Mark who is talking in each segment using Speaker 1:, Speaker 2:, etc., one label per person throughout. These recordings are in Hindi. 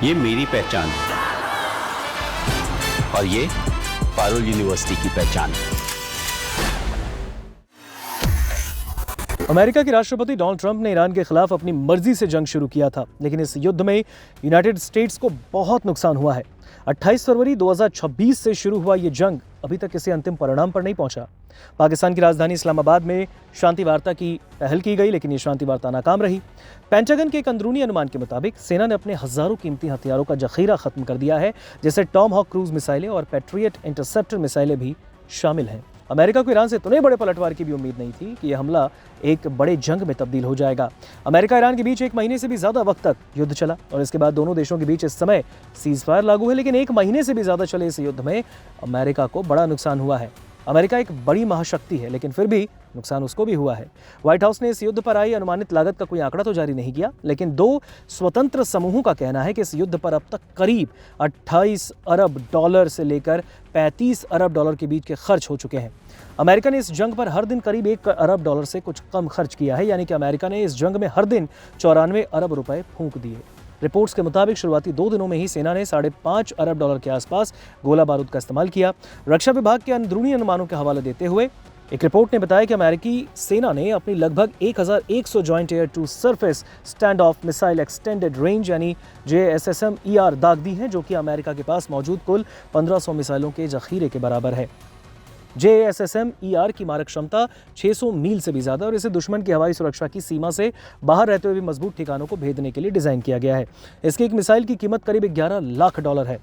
Speaker 1: ये मेरी पहचान है और ये पारुल यूनिवर्सिटी की पहचान है।
Speaker 2: अमेरिका के राष्ट्रपति डोनाल्ड ट्रंप ने ईरान के खिलाफ अपनी मर्जी से जंग शुरू किया था, लेकिन इस युद्ध में यूनाइटेड स्टेट्स को बहुत नुकसान हुआ है। 28 फरवरी 2026 से शुरू हुआ ये जंग अभी तक किसी अंतिम परिणाम पर नहीं पहुंचा। पाकिस्तान की राजधानी इस्लामाबाद में शांति वार्ता की पहल की गई, लेकिन ये शांति वार्ता नाकाम रही। पेंटागन के एक अंदरूनी अनुमान के मुताबिक सेना ने अपने हजारों कीमती हथियारों का जखीरा खत्म कर दिया है, जैसे टॉम हॉक क्रूज मिसाइलें और पैट्रियट इंटरसेप्टर मिसाइलें भी शामिल हैं। अमेरिका को ईरान से इतने बड़े पलटवार की भी उम्मीद नहीं थी कि यह हमला एक बड़े जंग में तब्दील हो जाएगा। अमेरिका ईरान के बीच 1 महीने से भी ज्यादा वक्त तक युद्ध चला और इसके बाद दोनों देशों के बीच इस समय सीज फायर लागू है, लेकिन 1 महीने से भी ज्यादा चले इस युद्ध में अमेरिका को बड़ा नुकसान हुआ है। अमेरिका एक बड़ी महाशक्ति है, लेकिन फिर भी नुकसान उसको भी हुआ है। व्हाइट हाउस ने इस युद्ध पर आई अनुमानित लागत का कोई आंकड़ा तो जारी नहीं किया, लेकिन 2 स्वतंत्र समूहों का कहना है कि इस युद्ध पर अब तक करीब 28 अरब डॉलर से लेकर 35 अरब डॉलर के बीच के खर्च हो चुके हैं। अमेरिका ने इस जंग पर हर दिन करीब 1 अरब डॉलर से कुछ कम खर्च किया है, यानी कि अमेरिका ने इस जंग में हर दिन 94 अरब रुपए फूंक दिए। रिपोर्ट्स के मुताबिक शुरुआती 2 दिनों में ही सेना ने 5.5 अरब डॉलर के आसपास गोला बारूद का इस्तेमाल किया। रक्षा विभाग के अंदरूनी अनुमानों के हवाले देते हुए एक रिपोर्ट ने बताया कि अमेरिकी सेना ने अपनी लगभग 1100 joint air to surface stand off missile extended range यानी JSSM-ER दाग दी है, जो कि अमेरिका के पास मौजूद कुल 1500 मिसाइलों के जखीरे के बराबर है। JSSM-ER की मारक क्षमता 600 मील से भी ज्यादा और इसे दुश्मन की हवाई सुरक्षा की सीमा से बाहर रहते हुए भी मजबूत ठिकानों को भेदने के लिए डिजाइन किया गया है। इसकी एक मिसाइल की कीमत करीब 11 लाख डॉलर है।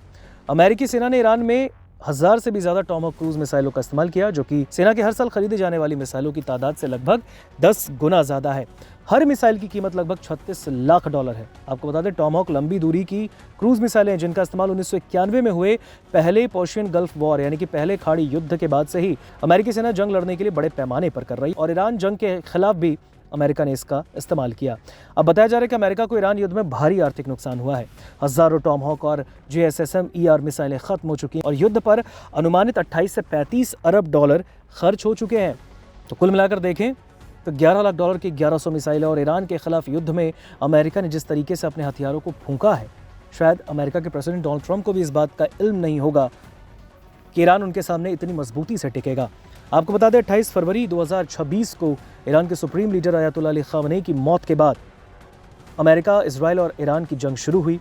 Speaker 2: अमेरिकी सेना ने ईरान में 1000 से भी ज्यादा टॉमहॉक क्रूज मिसाइलों का इस्तेमाल किया, जो कि सेना के हर साल खरीदी जाने वाली मिसाइलों की तादाद से लगभग 10 गुना ज्यादा है। हर मिसाइल की कीमत लगभग 36 लाख डॉलर है। आपको बता दें, टॉमहॉक लंबी दूरी की क्रूज मिसाइलें हैं, जिनका इस्तेमाल 1991 में हुए पहले पर्शियन गल्फ वॉर यानी कि पहले खाड़ी युद्ध के बाद से ही अमेरिकी सेना जंग लड़ने के लिए बड़े पैमाने पर कर रही और ईरान जंग के खिलाफ भी अमेरिका ने इसका इस्तेमाल किया। अब बताया जा रहा है कि अमेरिका को ईरान युद्ध में भारी आर्थिक नुकसान हुआ है। हजारों टॉमहॉक और JSSM-ER मिसाइलें खत्म हो चुकी हैं और युद्ध पर अनुमानित 28 से 35 अरब डॉलर खर्च हो चुके हैं। तो कुल मिलाकर देखें तो 11 लाख डॉलर की 1100 मिसाइलें और ईरान के खिलाफ युद्ध में अमेरिका ने जिस तरीके से अपने हथियारों को फूंका है, शायद अमेरिका के प्रेसिडेंट डोनाल्ड ट्रंप को भी इस बात का इल्म नहीं होगा कि ईरान उनके सामने इतनी मजबूती से टिकेगा। आपको बता दें, 28 फरवरी 2026 को ईरान के supreme leader Ayatollah Ali Khamenei की मौत के बाद अमेरिका, इजराइल और ईरान की जंग शुरू हुई।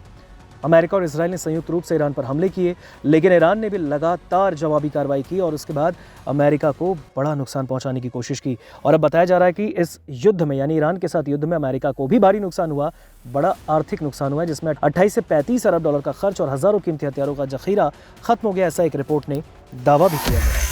Speaker 2: अमेरिका और इजराइल ने संयुक्त रूप से ईरान पर हमले किए, लेकिन ईरान ने भी लगातार जवाबी कार्रवाई की और उसके बाद अमेरिका को बड़ा नुकसान पहुंचाने की कोशिश की। और अब बताया जा रहा है कि इस युद्ध में यानी ईरान के साथ युद्ध में अमेरिका को भी भारी नुकसान हुआ, बड़ा आर्थिक नुकसान हुआ है, जिसमें 28 से 35 अरब डॉलर का खर्च और हजारों कीमती हथियारों का जखीरा खत्म हो गया, ऐसा एक रिपोर्ट ने दावा भी किया है।